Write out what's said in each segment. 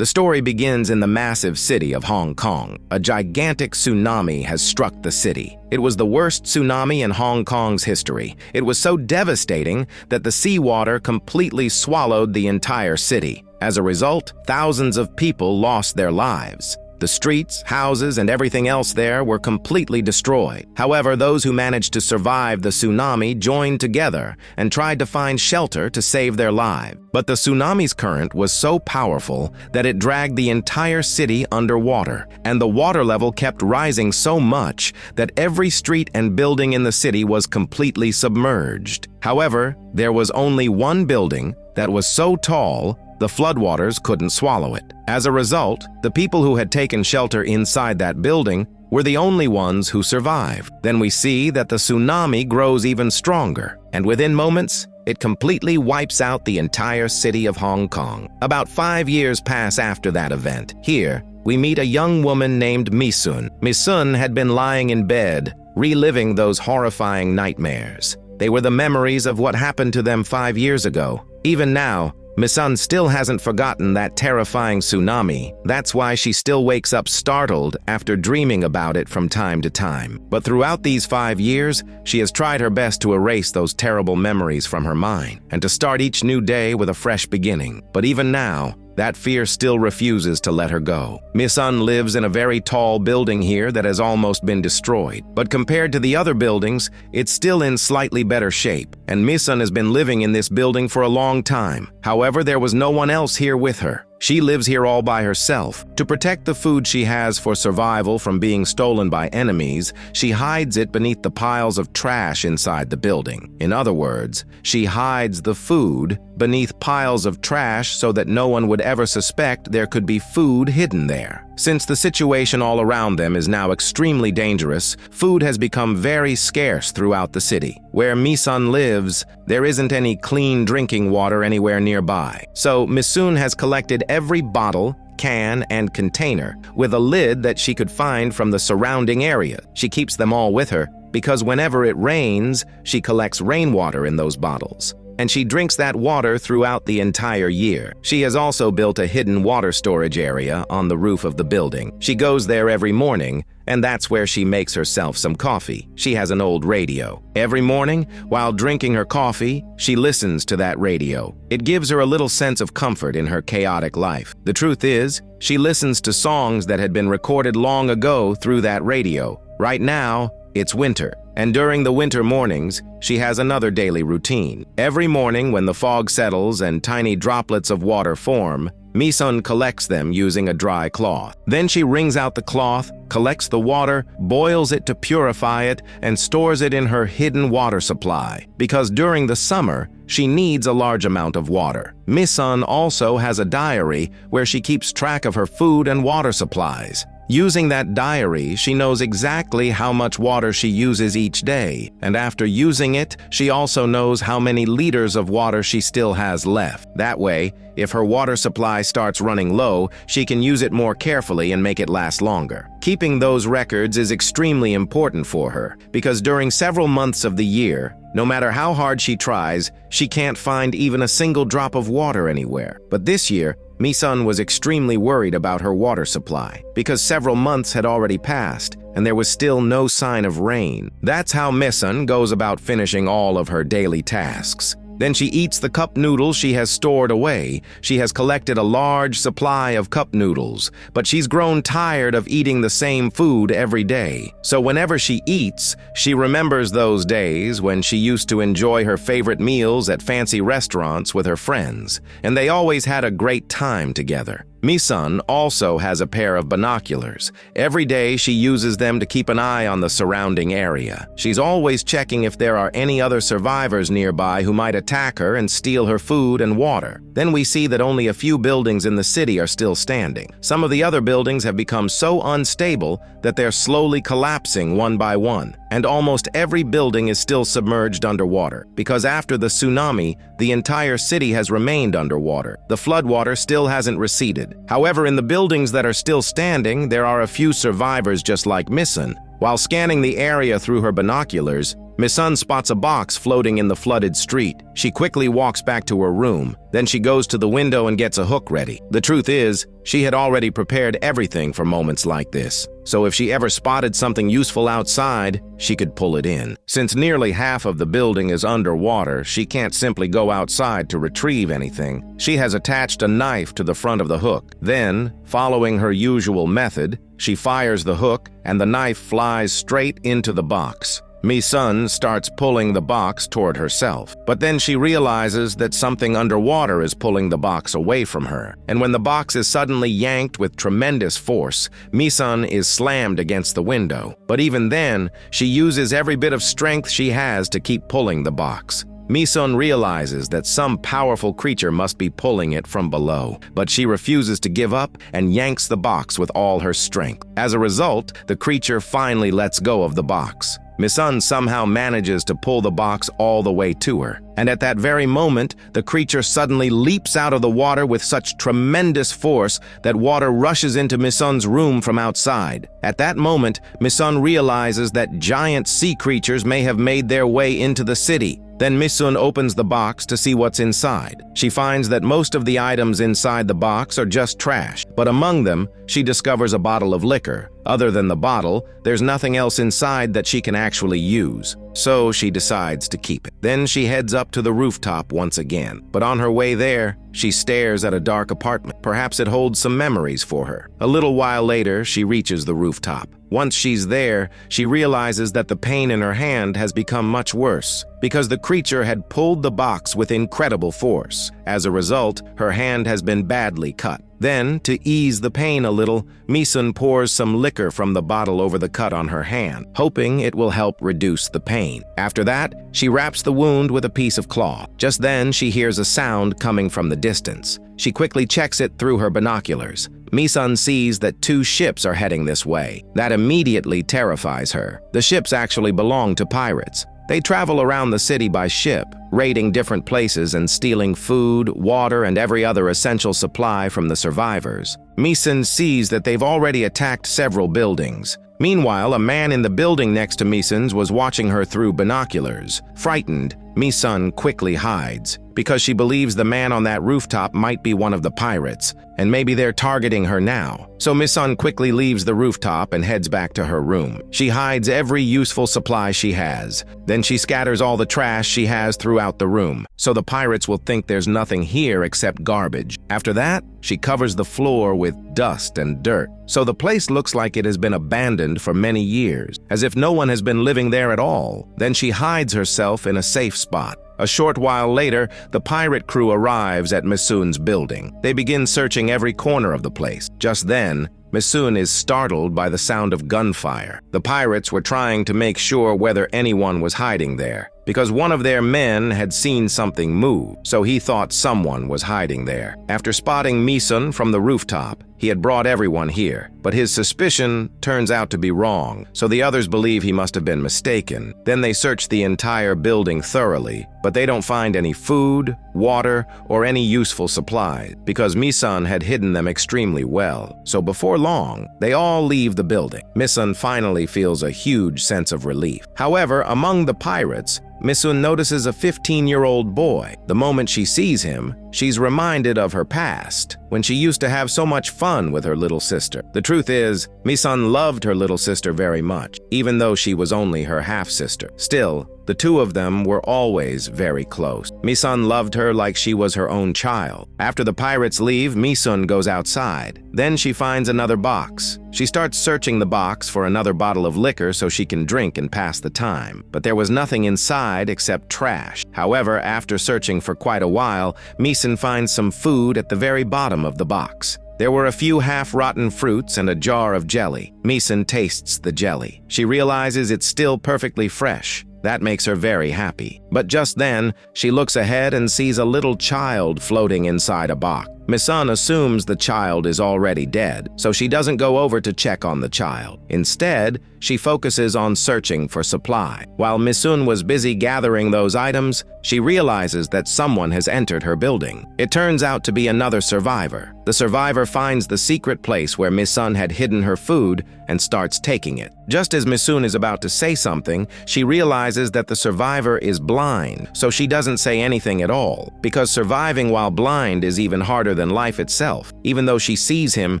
The story begins in the massive city of Hong Kong. A gigantic tsunami has struck the city. It was the worst tsunami in Hong Kong's history. It was so devastating that the seawater completely swallowed the entire city. As a result, thousands of people lost their lives. The streets, houses, and everything else there were completely destroyed. However, those who managed to survive the tsunami joined together and tried to find shelter to save their lives. But the tsunami's current was so powerful that it dragged the entire city underwater, and the water level kept rising so much that every street and building in the city was completely submerged. However, there was only one building that was so tall the floodwaters couldn't swallow it. As a result, the people who had taken shelter inside that building were the only ones who survived. Then we see that the tsunami grows even stronger, and within moments, it completely wipes out the entire city of Hong Kong. About 5 years pass after that event. Here, we meet a young woman named Misun. Misun had been lying in bed, reliving those horrifying nightmares. They were the memories of what happened to them 5 years ago. Even now, Misun still hasn't forgotten that terrifying tsunami. That's why she still wakes up startled after dreaming about it from time to time. But throughout these 5 years, she has tried her best to erase those terrible memories from her mind and to start each new day with a fresh beginning. But even now, that fear still refuses to let her go. Misun lives in a very tall building here that has almost been destroyed. But compared to the other buildings, it's still in slightly better shape. And Misun has been living in this building for a long time. However, there was no one else here with her. She lives here all by herself. To protect the food she has for survival from being stolen by enemies, she hides it beneath the piles of trash inside the building. In other words, she hides the food beneath piles of trash so that no one would ever suspect there could be food hidden there. Since the situation all around them is now extremely dangerous, food has become very scarce throughout the city. Where Misun lives, there isn't any clean drinking water anywhere nearby. So Misun has collected every bottle, can, and container with a lid that she could find from the surrounding area. She keeps them all with her because whenever it rains, she collects rainwater in those bottles, and she drinks that water throughout the entire year. She has also built a hidden water storage area on the roof of the building. She goes there every morning, and that's where she makes herself some coffee. She has an old radio. Every morning, while drinking her coffee, she listens to that radio. It gives her a little sense of comfort in her chaotic life. The truth is, she listens to songs that had been recorded long ago through that radio. Right now, it's winter, and during the winter mornings, she has another daily routine. Every morning when the fog settles and tiny droplets of water form, Misun collects them using a dry cloth. Then she wrings out the cloth, collects the water, boils it to purify it, and stores it in her hidden water supply. Because during the summer, she needs a large amount of water. Misun also has a diary where she keeps track of her food and water supplies. Using that diary, she knows exactly how much water she uses each day, and after using it, she also knows how many liters of water she still has left. That way, if her water supply starts running low, she can use it more carefully and make it last longer. Keeping those records is extremely important for her, because during several months of the year, no matter how hard she tries, she can't find even a single drop of water anywhere. But this year, Misun was extremely worried about her water supply because several months had already passed and there was still no sign of rain. That's how Misun goes about finishing all of her daily tasks. Then she eats the cup noodles she has stored away. She has collected a large supply of cup noodles, but she's grown tired of eating the same food every day. So whenever she eats, she remembers those days when she used to enjoy her favorite meals at fancy restaurants with her friends, and they always had a great time together. Misun also has a pair of binoculars. Every day she uses them to keep an eye on the surrounding area. She's always checking if there are any other survivors nearby who might attack her and steal her food and water. Then we see that only a few buildings in the city are still standing. Some of the other buildings have become so unstable that they're slowly collapsing one by one. And almost every building is still submerged underwater, because after the tsunami, the entire city has remained underwater. The floodwater still hasn't receded. However, in the buildings that are still standing, there are a few survivors just like Misun. While scanning the area through her binoculars, Misun spots a box floating in the flooded street. She quickly walks back to her room. Then she goes to the window and gets a hook ready. The truth is, she had already prepared everything for moments like this. So if she ever spotted something useful outside, she could pull it in. Since nearly half of the building is underwater, she can't simply go outside to retrieve anything. She has attached a knife to the front of the hook. Then, following her usual method, she fires the hook and the knife flies straight into the box. Misun starts pulling the box toward herself, but then she realizes that something underwater is pulling the box away from her. And when the box is suddenly yanked with tremendous force, Misun is slammed against the window. But even then, she uses every bit of strength she has to keep pulling the box. Misun realizes that some powerful creature must be pulling it from below, but she refuses to give up and yanks the box with all her strength. As a result, the creature finally lets go of the box. Misun somehow manages to pull the box all the way to her, and at that very moment, the creature suddenly leaps out of the water with such tremendous force that water rushes into Misun's room from outside. At that moment, Misun realizes that giant sea creatures may have made their way into the city. Then Misun opens the box to see what's inside. She finds that most of the items inside the box are just trash, but among them, she discovers a bottle of liquor. Other than the bottle, there's nothing else inside that she can actually use. So she decides to keep it. Then she heads up to the rooftop once again. But on her way there, she stares at a dark apartment. Perhaps it holds some memories for her. A little while later, she reaches the rooftop. Once she's there, she realizes that the pain in her hand has become much worse because the creature had pulled the box with incredible force. As a result, her hand has been badly cut. Then, to ease the pain a little, Misun pours some liquor from the bottle over the cut on her hand, hoping it will help reduce the pain. After that, she wraps the wound with a piece of cloth. Just then, she hears a sound coming from the distance. She quickly checks it through her binoculars. Misun sees that 2 ships are heading this way. That immediately terrifies her. The ships actually belong to pirates. They travel around the city by ship, raiding different places and stealing food, water, and every other essential supply from the survivors. Misun sees that they've already attacked several buildings. Meanwhile, a man in the building next to Misun's was watching her through binoculars. Frightened, Misun quickly hides, because she believes the man on that rooftop might be one of the pirates, and maybe they're targeting her now. So Misun quickly leaves the rooftop and heads back to her room. She hides every useful supply she has. Then she scatters all the trash she has throughout the room, so the pirates will think there's nothing here except garbage. After that, she covers the floor with dust and dirt, so the place looks like it has been abandoned for many years, as if no one has been living there at all. Then she hides herself in a safe spot. A short while later, the pirate crew arrives at Misun's building. They begin searching every corner of the place. Just then, Misun is startled by the sound of gunfire. The pirates were trying to make sure whether anyone was hiding there, because one of their men had seen something move, so he thought someone was hiding there. After spotting Misun from the rooftop, he had brought everyone here, but his suspicion turns out to be wrong, so the others believe he must have been mistaken. Then they search the entire building thoroughly, but they don't find any food, water, or any useful supplies, because Misun had hidden them extremely well. So before long, they all leave the building. Misun finally feels a huge sense of relief. However, among the pirates, Misun notices a 15-year-old boy. The moment she sees him, she's reminded of her past, when she used to have so much fun with her little sister. The truth is, Misun loved her little sister very much, even though she was only her half-sister. Still, the two of them were always very close. Misun loved her like she was her own child. After the pirates leave, Misun goes outside. Then she finds another box. She starts searching the box for another bottle of liquor so she can drink and pass the time. But there was nothing inside except trash. However, after searching for quite a while, Misun finds some food at the very bottom of the box. There were a few half-rotten fruits and a jar of jelly. Misun tastes the jelly. She realizes it's still perfectly fresh. That makes her very happy. But just then, she looks ahead and sees a little child floating inside a box. Misun assumes the child is already dead, so she doesn't go over to check on the child. Instead, she focuses on searching for supply. While Misun was busy gathering those items, she realizes that someone has entered her building. It turns out to be another survivor. The survivor finds the secret place where Misun had hidden her food and starts taking it. Just as Misun is about to say something, she realizes that the survivor is blind, so she doesn't say anything at all, because surviving while blind is even harder than life itself. Even though she sees him,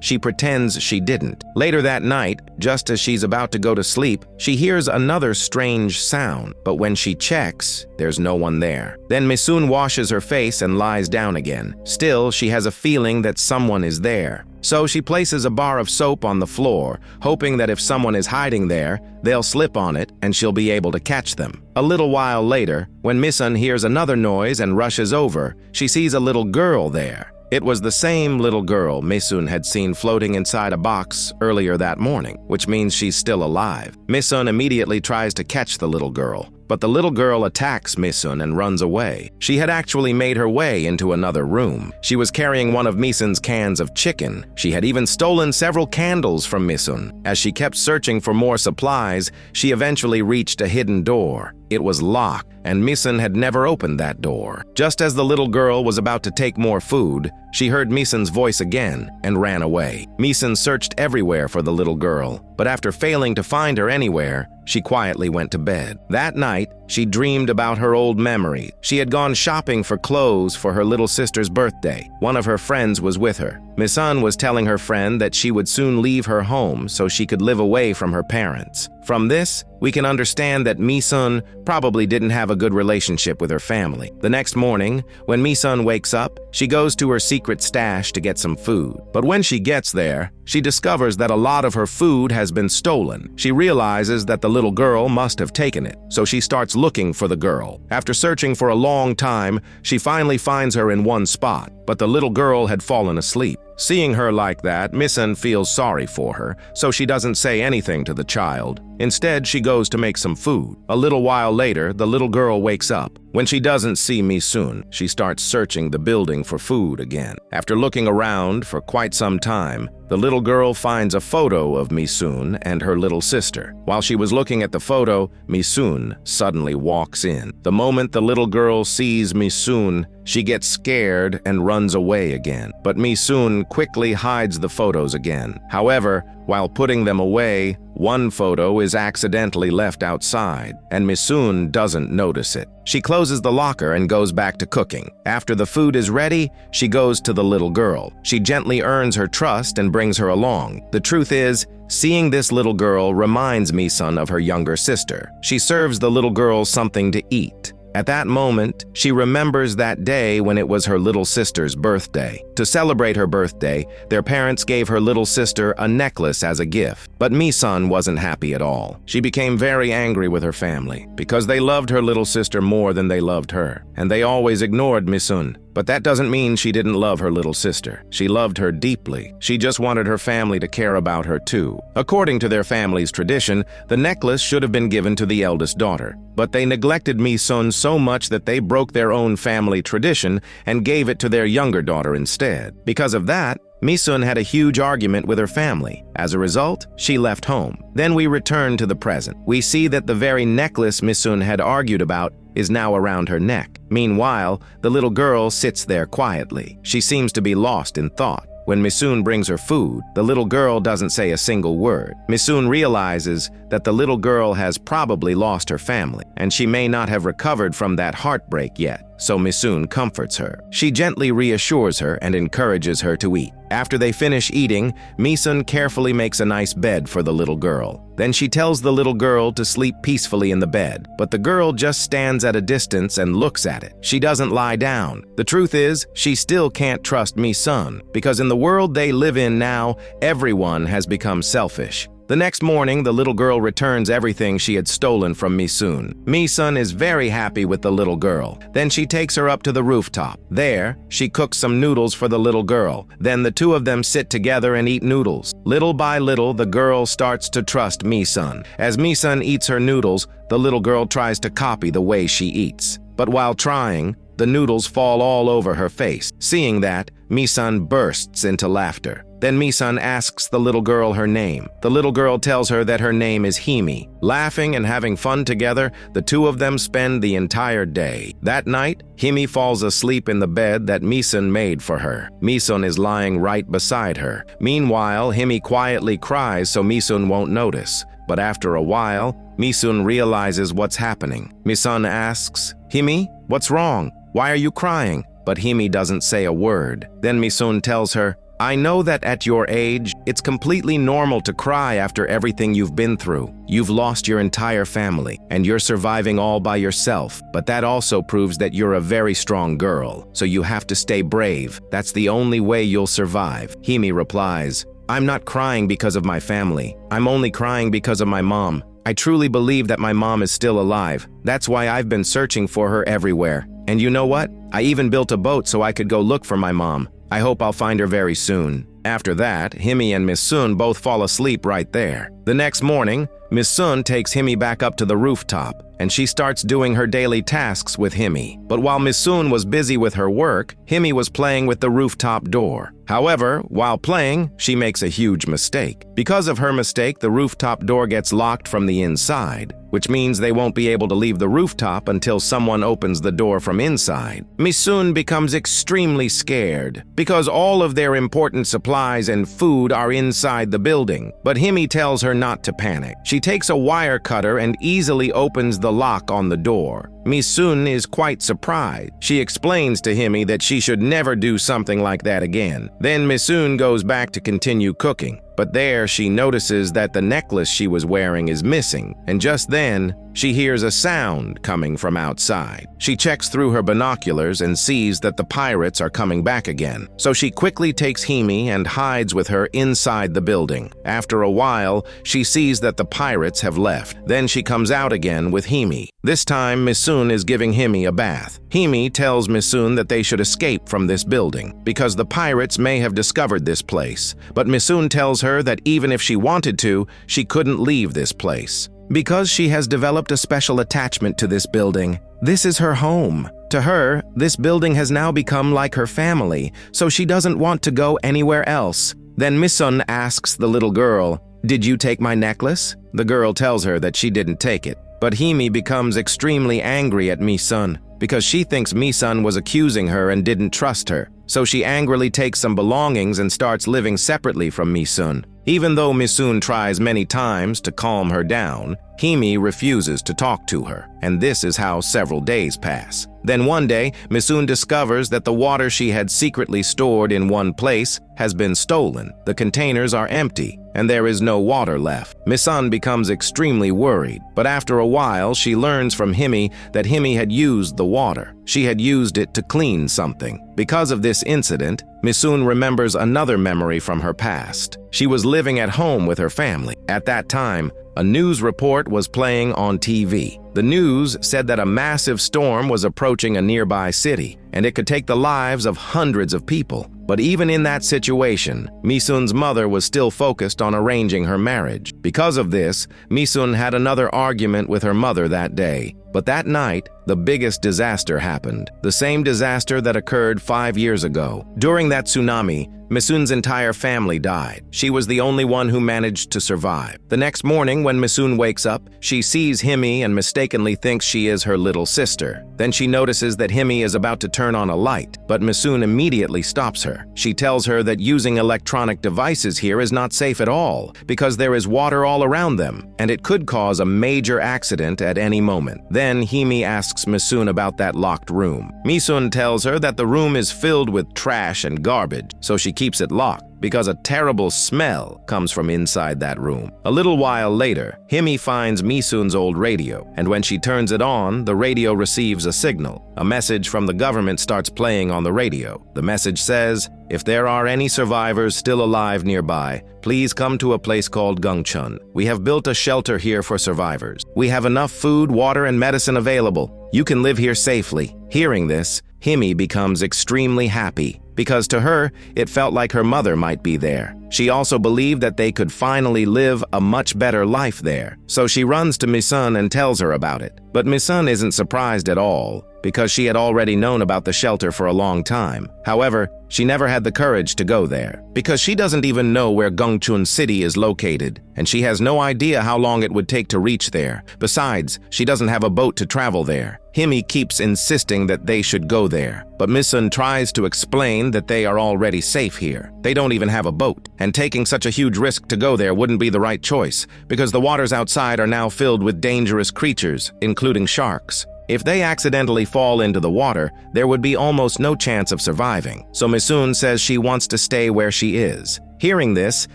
she pretends she didn't. Later that night, just as she's about to go to sleep, she hears another strange sound, but when she checks, there's no one there. Then Misun washes her face and lies down again. Still, she has a feeling that someone is there. So she places a bar of soap on the floor, hoping that if someone is hiding there, they'll slip on it and she'll be able to catch them. A little while later, when Misun hears another noise and rushes over, she sees a little girl there. It was the same little girl Misun had seen floating inside a box earlier that morning, which means she's still alive. Misun immediately tries to catch the little girl, but the little girl attacks Misun and runs away. She had actually made her way into another room. She was carrying one of Misun's cans of chicken. She had even stolen several candles from Misun. As she kept searching for more supplies, she eventually reached a hidden door. It was locked, and Misun had never opened that door. Just as the little girl was about to take more food, she heard Misun's voice again and ran away. Misun searched everywhere for the little girl, but after failing to find her anywhere, she quietly went to bed. That night, she dreamed about her old memories. She had gone shopping for clothes for her little sister's birthday. One of her friends was with her. Misun was telling her friend that she would soon leave her home so she could live away from her parents. From this, we can understand that Misun probably didn't have a good relationship with her family. The next morning, when Misun wakes up, she goes to her secret stash to get some food. But when she gets there, she discovers that a lot of her food has been stolen. She realizes that the little girl must have taken it, so she starts looking for the girl. After searching for a long time, she finally finds her in one spot, but the little girl had fallen asleep. Seeing her like that, Misun feels sorry for her, so she doesn't say anything to the child. Instead, she goes to make some food. A little while later, the little girl wakes up. When she doesn't see Misun, she starts searching the building for food again. After looking around for quite some time, the little girl finds a photo of Misun and her little sister. While she was looking at the photo, Misun suddenly walks in. The moment the little girl sees Misun, she gets scared and runs away again. But Misun quickly hides the photos again. However, while putting them away, one photo is accidentally left outside, and Misun doesn't notice it. She closes the locker and goes back to cooking. After the food is ready, she goes to the little girl. She gently earns her trust and brings her along. The truth is, seeing this little girl reminds Misun of her younger sister. She serves the little girl something to eat. At that moment, she remembers that day when it was her little sister's birthday. To celebrate her birthday, their parents gave her little sister a necklace as a gift. But Misun wasn't happy at all. She became very angry with her family because they loved her little sister more than they loved her, and they always ignored Misun. But that doesn't mean she didn't love her little sister. She loved her deeply. She just wanted her family to care about her too. According to their family's tradition, the necklace should have been given to the eldest daughter. But they neglected Misun so much that they broke their own family tradition and gave it to their younger daughter instead. Because of that, Misun had a huge argument with her family. As a result, she left home. Then we return to the present. We see that the very necklace Misun had argued about is now around her neck. Meanwhile, the little girl sits there quietly. She seems to be lost in thought. When Misun brings her food, the little girl doesn't say a single word. Misun realizes that the little girl has probably lost her family, and she may not have recovered from that heartbreak yet. So Misun comforts her. She gently reassures her and encourages her to eat. After they finish eating, Misun carefully makes a nice bed for the little girl. Then she tells the little girl to sleep peacefully in the bed, but the girl just stands at a distance and looks at it. She doesn't lie down. The truth is, she still can't trust Misun, because in the world they live in now, everyone has become selfish. The next morning, the little girl returns everything she had stolen from Misun. Misun is very happy with the little girl. Then she takes her up to the rooftop. There, she cooks some noodles for the little girl. Then the two of them sit together and eat noodles. Little by little, the girl starts to trust Misun. As Misun eats her noodles, the little girl tries to copy the way she eats. But while trying, the noodles fall all over her face. Seeing that, Misun bursts into laughter. Then Misun asks the little girl her name. The little girl tells her that her name is Himi. Laughing and having fun together, the two of them spend the entire day. That night, Himi falls asleep in the bed that Misun made for her. Misun is lying right beside her. Meanwhile, Himi quietly cries so Misun won't notice. But after a while, Misun realizes what's happening. Misun asks, "Himi, what's wrong? Why are you crying?" But Himi doesn't say a word. Then Misun tells her, "I know that at your age, it's completely normal to cry after everything you've been through. You've lost your entire family, and you're surviving all by yourself. But that also proves that you're a very strong girl, so you have to stay brave. That's the only way you'll survive." Himi replies, "I'm not crying because of my family. I'm only crying because of my mom. I truly believe that my mom is still alive. That's why I've been searching for her everywhere. And you know what? I even built a boat so I could go look for my mom. I hope I'll find her very soon." After that, Himi and Misun both fall asleep right there. The next morning, Misun takes Himi back up to the rooftop, and she starts doing her daily tasks with Himi. But while Misun was busy with her work, Himi was playing with the rooftop door. However, while playing, she makes a huge mistake. Because of her mistake, the rooftop door gets locked from the inside, which means they won't be able to leave the rooftop until someone opens the door from inside. Misun becomes extremely scared because all of their important supplies and food are inside the building. But Himi tells her not to panic. She takes a wire cutter and easily opens the lock on the door. Misun is quite surprised. She explains to Himi that she should never do something like that again. Then Misun goes back to continue cooking. But there she notices that the necklace she was wearing is missing, and just then, she hears a sound coming from outside. She checks through her binoculars and sees that the pirates are coming back again. So she quickly takes Himi and hides with her inside the building. After a while, she sees that the pirates have left. Then she comes out again with Himi. This time, Misun is giving Himi a bath. Himi tells Misun that they should escape from this building, because the pirates may have discovered this place. But Misun tells her that even if she wanted to, she couldn't leave this place. Because she has developed a special attachment to this building. This is her home. To her, this building has now become like her family, so she doesn't want to go anywhere else. Then Misun asks the little girl, "Did you take my necklace?" The girl tells her that she didn't take it. But Himi becomes extremely angry at Misun because she thinks Misun was accusing her and didn't trust her. So she angrily takes some belongings and starts living separately from Misun. Even though Misun tries many times to calm her down, Himi refuses to talk to her, and this is how several days pass. Then one day, Misun discovers that the water she had secretly stored in one place has been stolen. The containers are empty, and there is no water left. Misun becomes extremely worried, but after a while, she learns from Himi that Himi had used the water. She had used it to clean something. Because of this incident, Misun remembers another memory from her past. She was living at home with her family. At that time, a news report was playing on TV. The news said that a massive storm was approaching a nearby city, and it could take the lives of hundreds of people. But even in that situation, Misun's mother was still focused on arranging her marriage. Because of this, Misun had another argument with her mother that day. But that night, the biggest disaster happened. The same disaster that occurred 5 years ago. During that tsunami, Misun's entire family died. She was the only one who managed to survive. The next morning, when Misun wakes up, she sees Himi and mistakenly thinks she is her little sister. Then she notices that Himi is about to turn on a light, but Misun immediately stops her. She tells her that using electronic devices here is not safe at all, because there is water all around them, and it could cause a major accident at any moment. Then Himi asks Misun about that locked room. Misun tells her that the room is filled with trash and garbage, so she keeps it locked because a terrible smell comes from inside that room. A little while later, Himi finds Misun's old radio, and when she turns it on, the radio receives a signal. A message from the government starts playing on the radio. The message says, "If there are any survivors still alive nearby, please come to a place called Gungchun. We have built a shelter here for survivors. We have enough food, water, and medicine available. You can live here safely." Hearing this, Himi becomes extremely happy, because to her, it felt like her mother might be there. She also believed that they could finally live a much better life there. So she runs to Misun and tells her about it. But Misun isn't surprised at all. because she had already known about the shelter for a long time. However, she never had the courage to go there, because she doesn't even know where Gyeongchun City is located, and she has no idea how long it would take to reach there. Besides, she doesn't have a boat to travel there. Himi keeps insisting that they should go there, but Misun tries to explain that they are already safe here. They don't even have a boat, and taking such a huge risk to go there wouldn't be the right choice, because the waters outside are now filled with dangerous creatures, including sharks. If they accidentally fall into the water, there would be almost no chance of surviving. So Misun says she wants to stay where she is. Hearing this,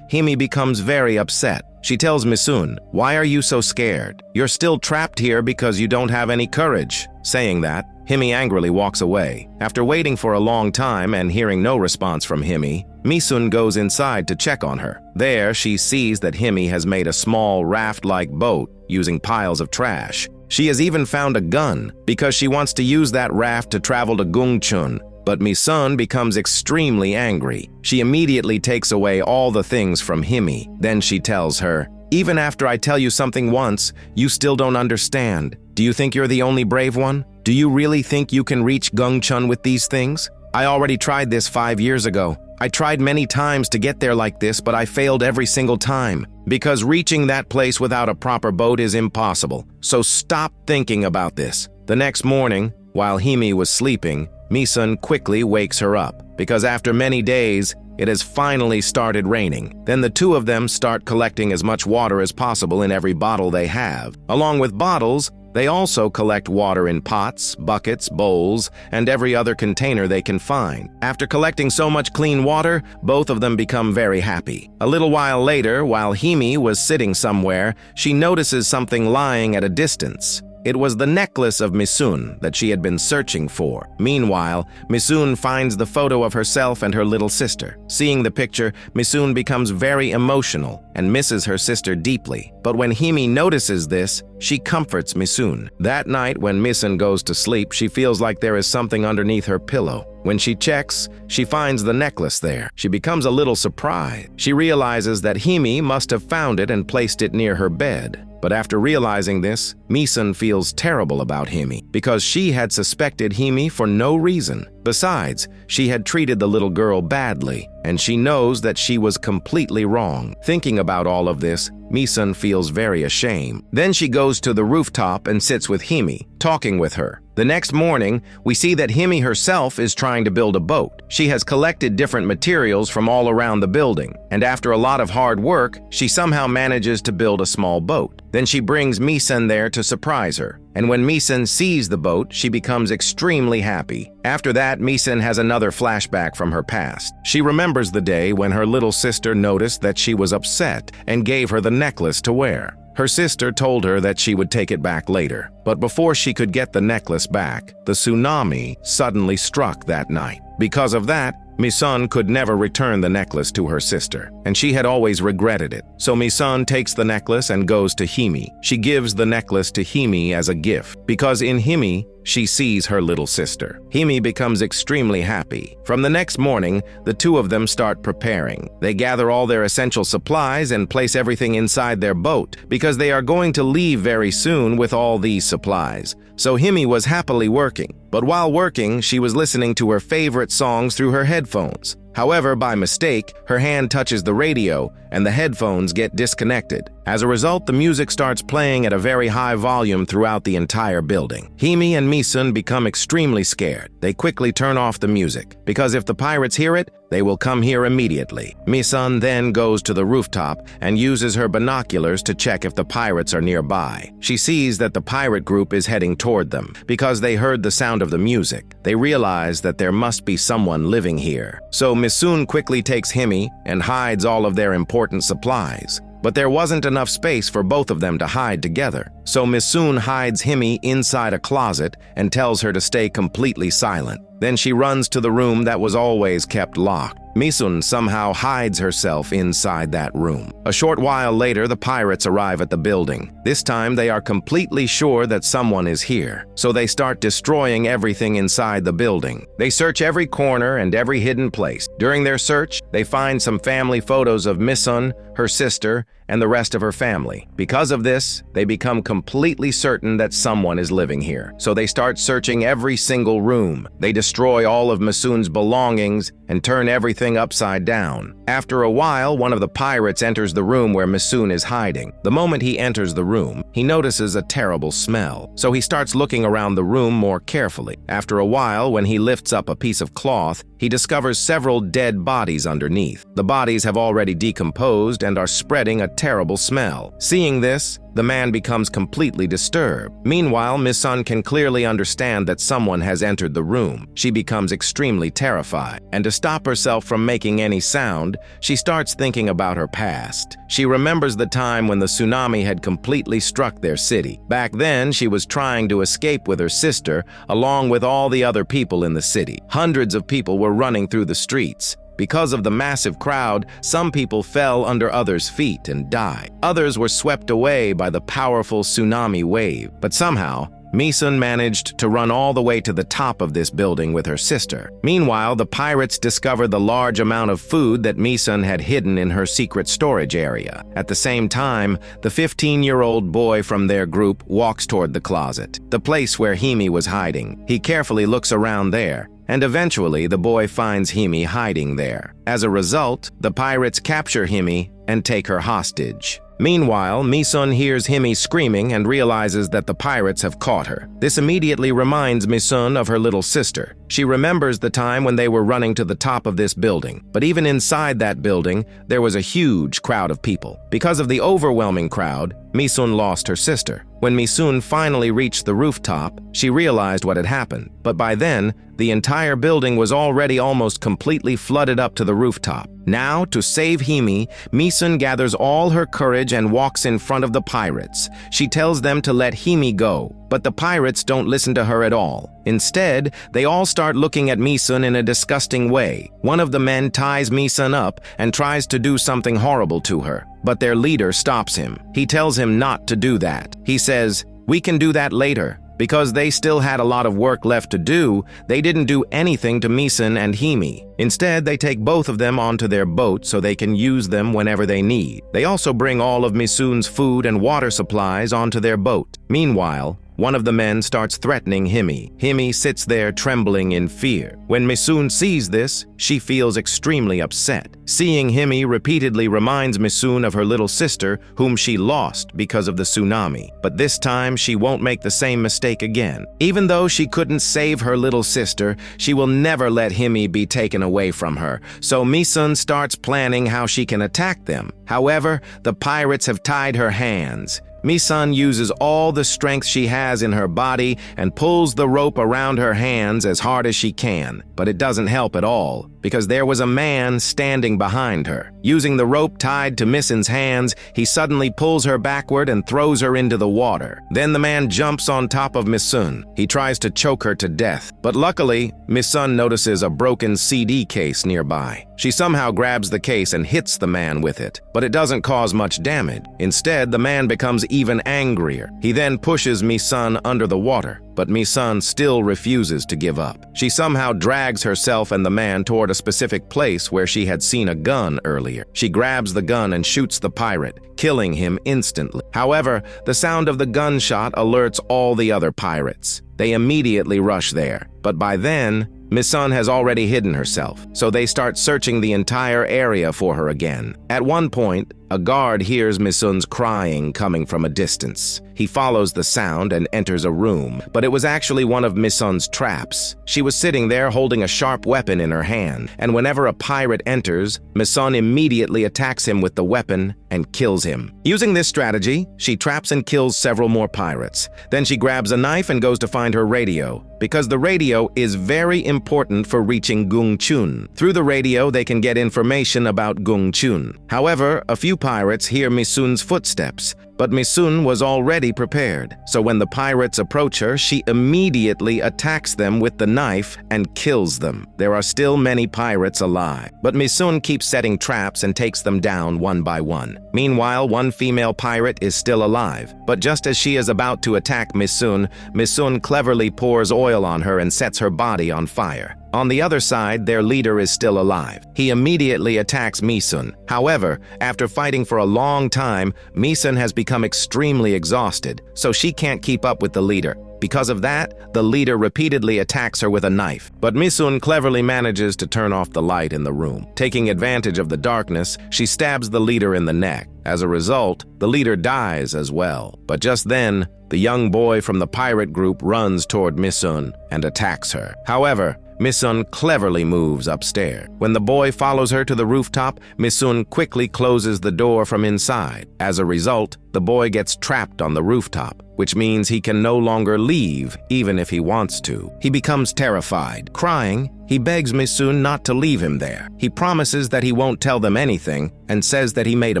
Himi becomes very upset. She tells Misun, "Why are you so scared? You're still trapped here because you don't have any courage." Saying that, Himi angrily walks away. After waiting for a long time and hearing no response from Himi, Misun goes inside to check on her. There, she sees that Himi has made a small raft-like boat using piles of trash. She has even found a gun because she wants to use that raft to travel to Gyeongchun. But Misun becomes extremely angry. She immediately takes away all the things from Himi. Then she tells her, "Even after I tell you something once, you still don't understand. Do you think you're the only brave one? Do you really think you can reach Gyeongchun with these things? I already tried this 5 years ago. I tried many times to get there like this, but I failed every single time. Because reaching that place without a proper boat is impossible. So stop thinking about this." The next morning, while Himi was sleeping, Misun quickly wakes her up, because after many days, it has finally started raining. Then the two of them start collecting as much water as possible in every bottle they have. Along with bottles, they also collect water in pots, buckets, bowls, and every other container they can find. After collecting so much clean water, both of them become very happy. A little while later, while Himi was sitting somewhere, she notices something lying at a distance. It was the necklace of Misun that she had been searching for. Meanwhile, Misun finds the photo of herself and her little sister. Seeing the picture, Misun becomes very emotional and misses her sister deeply. But when Himi notices this, she comforts Misun. That night, when Misun goes to sleep, she feels like there is something underneath her pillow. When she checks, she finds the necklace there. She becomes a little surprised. She realizes that Himi must have found it and placed it near her bed. But after realizing this, Misun feels terrible about Himi because she had suspected Himi for no reason. Besides, she had treated the little girl badly, and she knows that she was completely wrong. Thinking about all of this, Misun feels very ashamed. Then she goes to the rooftop and sits with Himi, talking with her. The next morning, we see that Himi herself is trying to build a boat. She has collected different materials from all around the building, and after a lot of hard work, she somehow manages to build a small boat. Then she brings Misun there to surprise her. And when Misun sees the boat, she becomes extremely happy. After that, Misun has another flashback from her past. She remembers the day when her little sister noticed that she was upset and gave her the necklace to wear. Her sister told her that she would take it back later. But before she could get the necklace back, the tsunami suddenly struck that night. Because of that, Misun could never return the necklace to her sister, and she had always regretted it. So Misun takes the necklace and goes to Himi. She gives the necklace to Himi as a gift, because in Himi, she sees her little sister. Himi becomes extremely happy. From the next morning, the two of them start preparing. They gather all their essential supplies and place everything inside their boat, because they are going to leave very soon with all these supplies. So Himi was happily working. But while working, she was listening to her favorite songs through her headphones. However, by mistake, her hand touches the radio and the headphones get disconnected. As a result, the music starts playing at a very high volume throughout the entire building. Himi and Misun become extremely scared. They quickly turn off the music, because if the pirates hear it, they will come here immediately. Misun then goes to the rooftop and uses her binoculars to check if the pirates are nearby. She sees that the pirate group is heading toward them. Because they heard the sound of the music, they realize that there must be someone living here. So Misun quickly takes Himi and hides all of their important supplies. But there wasn't enough space for both of them to hide together. So Misun hides Himi inside a closet and tells her to stay completely silent. Then she runs to the room that was always kept locked. Misun somehow hides herself inside that room. A short while later, the pirates arrive at the building. This time, they are completely sure that someone is here, so they start destroying everything inside the building. They search every corner and every hidden place. During their search, they find some family photos of Misun, her sister, and the rest of her family. Because of this, they become completely certain that someone is living here. So they start searching every single room. They destroy all of Misun's belongings and turn everything upside down. After a while, one of the pirates enters the room where Misun is hiding. The moment he enters the room, he notices a terrible smell. So he starts looking around the room more carefully. After a while, when he lifts up a piece of cloth, he discovers several dead bodies underneath. The bodies have already decomposed and are spreading a terrible smell. Seeing this, the man becomes completely disturbed. Meanwhile, Misun can clearly understand that someone has entered the room. She becomes extremely terrified, and to stop herself from making any sound, she starts thinking about her past. She remembers the time when the tsunami had completely struck their city. Back then, she was trying to escape with her sister, along with all the other people in the city. Hundreds of people were running through the streets. Because of the massive crowd, some people fell under others' feet and died. Others were swept away by the powerful tsunami wave. But somehow, Misun managed to run all the way to the top of this building with her sister. Meanwhile, the pirates discovered the large amount of food that Misun had hidden in her secret storage area. At the same time, the 15-year-old boy from their group walks toward the closet, the place where Himi was hiding. He carefully looks around there, and eventually the boy finds Himi hiding there. As a result, the pirates capture Himi and take her hostage. Meanwhile, Misun hears Himi screaming and realizes that the pirates have caught her. This immediately reminds Misun of her little sister. She remembers the time when they were running to the top of this building. But even inside that building, there was a huge crowd of people. Because of the overwhelming crowd, Misun lost her sister. When Misun finally reached the rooftop, she realized what had happened. But by then, the entire building was already almost completely flooded up to the rooftop. Now, to save Himi, Misun gathers all her courage and walks in front of the pirates. She tells them to let Himi go, but the pirates don't listen to her at all. Instead, they all start looking at Misun in a disgusting way. One of the men ties Misun up and tries to do something horrible to her, but their leader stops him. He tells him not to do that. He says, "We can do that later." Because they still had a lot of work left to do, they didn't do anything to Misun and Himi. Instead, they take both of them onto their boat so they can use them whenever they need. They also bring all of Misun's food and water supplies onto their boat. Meanwhile, one of the men starts threatening Himi. Himi sits there trembling in fear. When Misun sees this, she feels extremely upset. Seeing Himi repeatedly reminds Misun of her little sister, whom she lost because of the tsunami. But this time, she won't make the same mistake again. Even though she couldn't save her little sister, she will never let Himi be taken away from her. So Misun starts planning how she can attack them. However, the pirates have tied her hands. Misun uses all the strength she has in her body and pulls the rope around her hands as hard as she can. But it doesn't help at all, because there was a man standing behind her. Using the rope tied to Misun's hands, he suddenly pulls her backward and throws her into the water. Then the man jumps on top of Misun. He tries to choke her to death. But luckily, Misun notices a broken CD case nearby. She somehow grabs the case and hits the man with it, but it doesn't cause much damage. Instead, the man becomes even angrier. He then pushes Misun under the water, but Misun still refuses to give up. She somehow drags herself and the man toward a specific place where she had seen a gun earlier. She grabs the gun and shoots the pirate, killing him instantly. However, the sound of the gunshot alerts all the other pirates. They immediately rush there, but by then, Misun has already hidden herself, so they start searching the entire area for her again. At one point, a guard hears Misun's crying coming from a distance. He follows the sound and enters a room, but it was actually one of Misun's traps. She was sitting there holding a sharp weapon in her hand, and whenever a pirate enters, Misun immediately attacks him with the weapon and kills him. Using this strategy, she traps and kills several more pirates. Then she grabs a knife and goes to find her radio, because the radio is very important for reaching Gongchun. Through the radio, they can get information about Gongchun. However, a few pirates hear Misun's footsteps, but Misun was already prepared. So when the pirates approach her, she immediately attacks them with the knife and kills them. There are still many pirates alive, but Misun keeps setting traps and takes them down one by one. Meanwhile, one female pirate is still alive, but just as she is about to attack Misun, Misun cleverly pours oil on her and sets her body on fire. On the other side, their leader is still alive. He immediately attacks Misun. However, after fighting for a long time, Misun has become extremely exhausted, so she can't keep up with the leader. Because of that, the leader repeatedly attacks her with a knife. But Misun cleverly manages to turn off the light in the room. Taking advantage of the darkness, she stabs the leader in the neck. As a result, the leader dies as well. But just then, the young boy from the pirate group runs toward Misun and attacks her. However, Misun cleverly moves upstairs. When the boy follows her to the rooftop, Misun quickly closes the door from inside. As a result, the boy gets trapped on the rooftop, which means he can no longer leave even if he wants to. He becomes terrified. Crying, he begs Misun not to leave him there. He promises that he won't tell them anything and says that he made a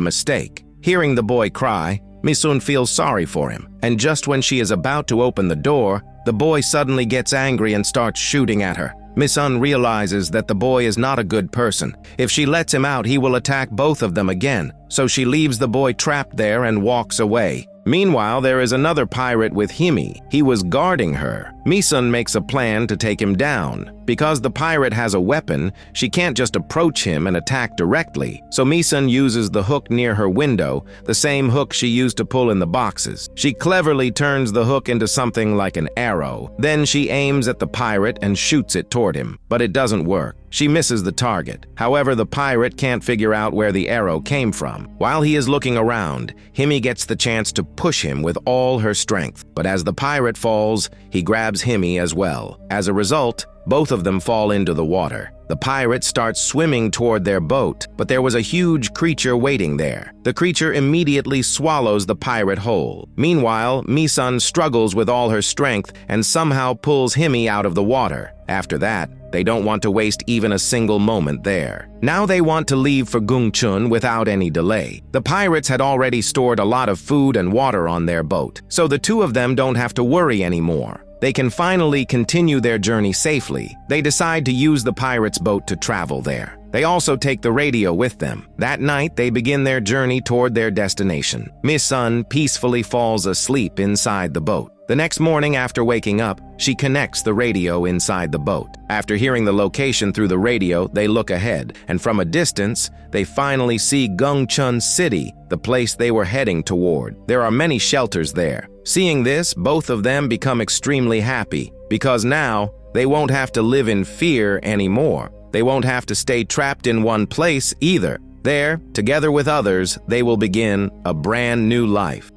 mistake. Hearing the boy cry, Misun feels sorry for him, and just when she is about to open the door, the boy suddenly gets angry and starts shooting at her. Misun realizes that the boy is not a good person. If she lets him out, he will attack both of them again, so she leaves the boy trapped there and walks away. Meanwhile, there is another pirate with Himi. He was guarding her. Misun makes a plan to take him down. Because the pirate has a weapon, she can't just approach him and attack directly. So Misun uses the hook near her window, the same hook she used to pull in the boxes. She cleverly turns the hook into something like an arrow. Then she aims at the pirate and shoots it toward him, but it doesn't work. She misses the target. However, the pirate can't figure out where the arrow came from. While he is looking around, Himi gets the chance to push him with all her strength. But as the pirate falls, he grabs Himi as well. As a result, both of them fall into the water. The pirate starts swimming toward their boat, but there was a huge creature waiting there. The creature immediately swallows the pirate whole. Meanwhile, Misun struggles with all her strength and somehow pulls Himi out of the water. After that, they don't want to waste even a single moment there. Now they want to leave for Gungchun without any delay. The pirates had already stored a lot of food and water on their boat, so the two of them don't have to worry anymore. They can finally continue their journey safely. They decide to use the pirates' boat to travel there. They also take the radio with them. That night, they begin their journey toward their destination. Misun peacefully falls asleep inside the boat. The next morning after waking up, she connects the radio inside the boat. After hearing the location through the radio, they look ahead, and from a distance, they finally see Gungchun City, the place they were heading toward. There are many shelters there. Seeing this, both of them become extremely happy, because now they won't have to live in fear anymore. They won't have to stay trapped in one place either. There, together with others, they will begin a brand new life.